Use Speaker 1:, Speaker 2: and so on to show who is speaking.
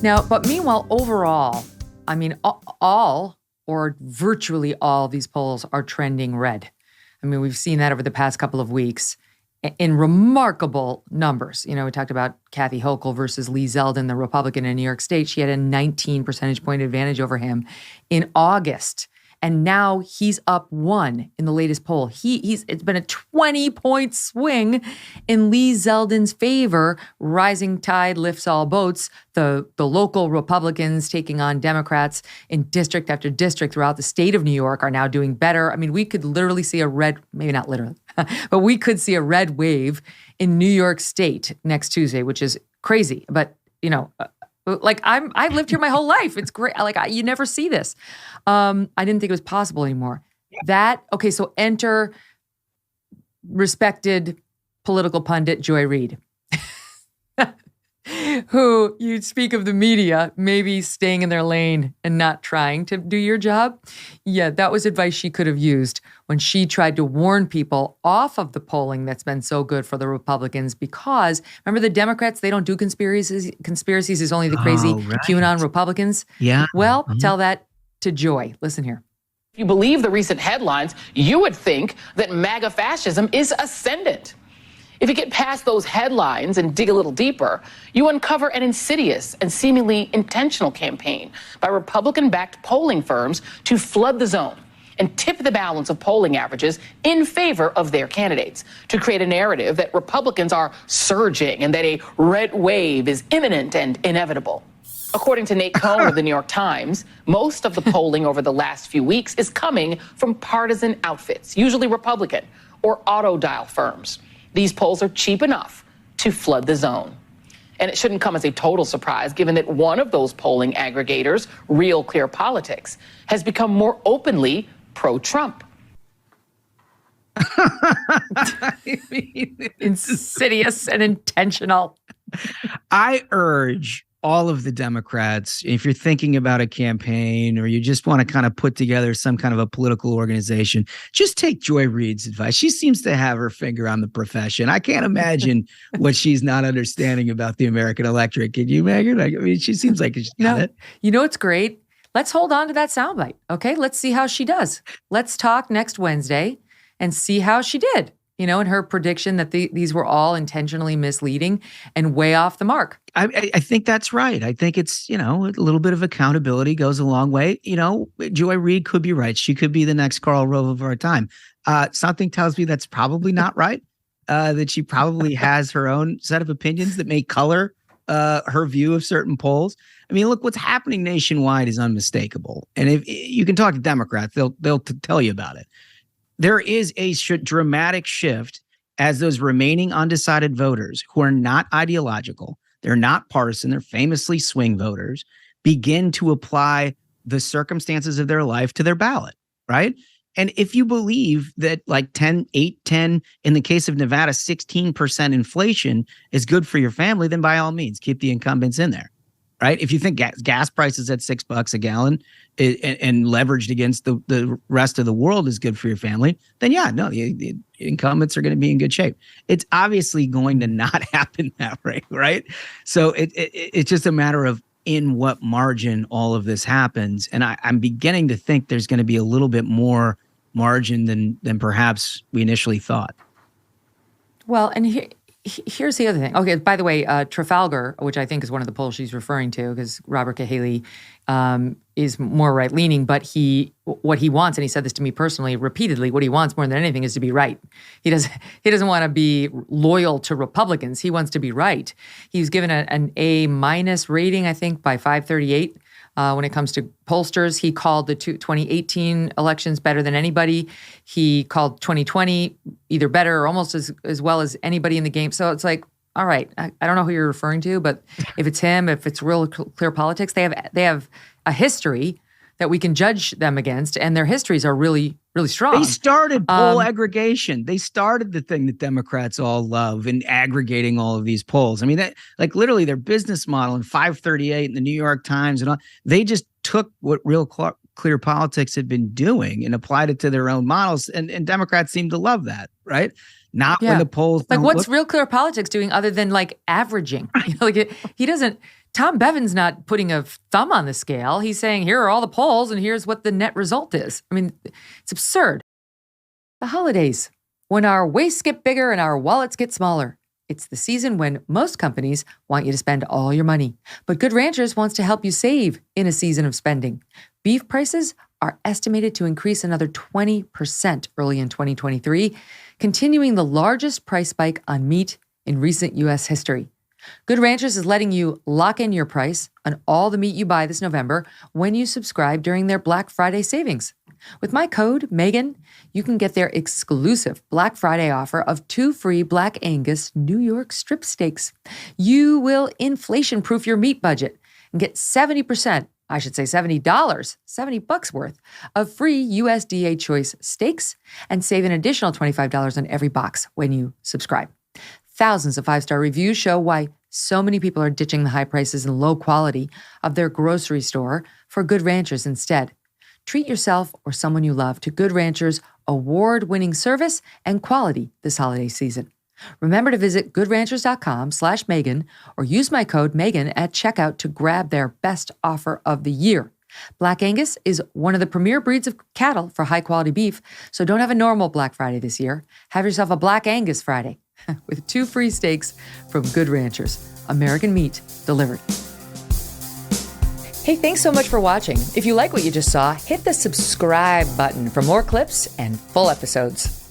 Speaker 1: Now, but meanwhile, overall, I mean, all or virtually all of these polls are trending red. I mean, we've seen that over the past couple of weeks in remarkable numbers. You know, we talked about Kathy Hochul versus Lee Zeldin, the Republican in New York State. She had a 19 percentage point advantage over him in August. And now he's up 1 in the latest poll. It's been a 20-point swing in Lee Zeldin's favor. Rising tide lifts all boats. The local Republicans taking on Democrats in district after district throughout the state of New York are now doing better. I mean, we could literally see maybe not literally, but we could see a red wave in New York State next Tuesday, which is crazy. But, you know, like I've lived here my whole life. It's great. Like you never see this. I didn't think it was possible anymore. Okay, so enter respected political pundit Joy Reid, who you'd speak of the media maybe staying in their lane and not trying to do your job. Yeah, that was advice she could have used when she tried to warn people off of the polling that's been so good for the Republicans, because remember the Democrats, they don't do conspiracies. Conspiracies is only the crazy QAnon Republicans.
Speaker 2: Yeah.
Speaker 1: Well, tell that to Joy. Listen here.
Speaker 3: If you believe the recent headlines, you would think that MAGA fascism is ascendant. If you get past those headlines and dig a little deeper, you uncover an insidious and seemingly intentional campaign by Republican-backed polling firms to flood the zone and tip the balance of polling averages in favor of their candidates, to create a narrative that Republicans are surging and that a red wave is imminent and inevitable. According to Nate Cohn of the New York Times, most of the polling over the last few weeks is coming from partisan outfits, usually Republican or auto dial firms. These polls are cheap enough to flood the zone. And it shouldn't come as a total surprise, given that one of those polling aggregators, Real Clear Politics, has become more openly pro-Trump.
Speaker 1: Insidious and intentional.
Speaker 2: I urge all of the Democrats, if you're thinking about a campaign or you just want to kind of put together some kind of a political organization, just take Joy Reid's advice. She seems to have her finger on the profession. I can't imagine what she's not understanding about the American electorate. Can you, Megyn? I mean, she seems like she's got it.
Speaker 1: You know what's great? Let's hold on to that soundbite, okay? Let's see how she does. Let's talk next Wednesday and see how she did. You know, in her prediction that these were all intentionally misleading and way off the mark.
Speaker 2: I think that's right. I think it's, you know, a little bit of accountability goes a long way. You know, Joy Reid could be right. She could be the next Karl Rove of our time. Something tells me that's probably not right, that she probably has her own set of opinions that may color her view of certain polls. I mean, look, what's happening nationwide is unmistakable. And if you can talk to Democrats, they'll tell you about it. There is a dramatic shift as those remaining undecided voters who are not ideological, they're not partisan, they're famously swing voters, begin to apply the circumstances of their life to their ballot, right? And if you believe that like 10, in the case of Nevada, 16% inflation is good for your family, then by all means, keep the incumbents in there. Right? If you think gas prices at $6 a gallon and leveraged against the rest of the world is good for your family, then yeah, no, the incumbents are going to be in good shape. It's obviously going to not happen that way, right? So it's just a matter of in what margin all of this happens. And I'm beginning to think there's going to be a little bit more margin than perhaps we initially thought.
Speaker 1: Well, and here's the other thing. Okay, by the way, Trafalgar, which I think is one of the polls she's referring to, because Robert Cahaley is more right-leaning, but what he wants, and he said this to me personally repeatedly, what he wants more than anything is to be right. He doesn't want to be loyal to Republicans. He wants to be right. He was given an A- rating, I think, by 538. When it comes to pollsters, he called the 2018 elections better than anybody. He called 2020 either better or almost as well as anybody in the game. So it's like, all right, I don't know who you're referring to, but if it's him, if it's Real Clear Politics, they have a history that we can judge them against, and their histories are really, really strong.
Speaker 2: They started poll aggregation. They started the thing that Democrats all love in aggregating all of these polls. I mean, that like literally their business model in 538 in the New York Times and all, they just took what Real Clear Politics had been doing and applied it to their own models, and Democrats seem to love that, right? Not when the polls
Speaker 1: like what's Real Clear Politics doing other than like averaging? You know, like he doesn't Tom Bevan's not putting a thumb on the scale. He's saying, here are all the polls and here's what the net result is. I mean, it's absurd. The holidays, when our waists get bigger and our wallets get smaller. It's the season when most companies want you to spend all your money. But Good Ranchers wants to help you save in a season of spending. Beef prices are estimated to increase another 20% early in 2023, continuing the largest price spike on meat in recent U.S. history. Good Ranchers is letting you lock in your price on all the meat you buy this November when you subscribe during their Black Friday savings. With my code, Megyn, you can get their exclusive Black Friday offer of 2 free Black Angus New York strip steaks. You will inflation-proof your meat budget and get $70, $70 worth of free USDA choice steaks and save an additional $25 on every box when you subscribe. Thousands of 5-star reviews show why so many people are ditching the high prices and low quality of their grocery store for Good Ranchers instead. Treat yourself or someone you love to Good Ranchers' award-winning service and quality this holiday season. Remember to visit goodranchers.com/Megyn or use my code Megyn at checkout to grab their best offer of the year. Black Angus is one of the premier breeds of cattle for high-quality beef, so don't have a normal Black Friday this year. Have yourself a Black Angus Friday with 2 free steaks from Good Ranchers. American meat delivered. Hey, thanks so much for watching. If you like what you just saw, hit the subscribe button for more clips and full episodes.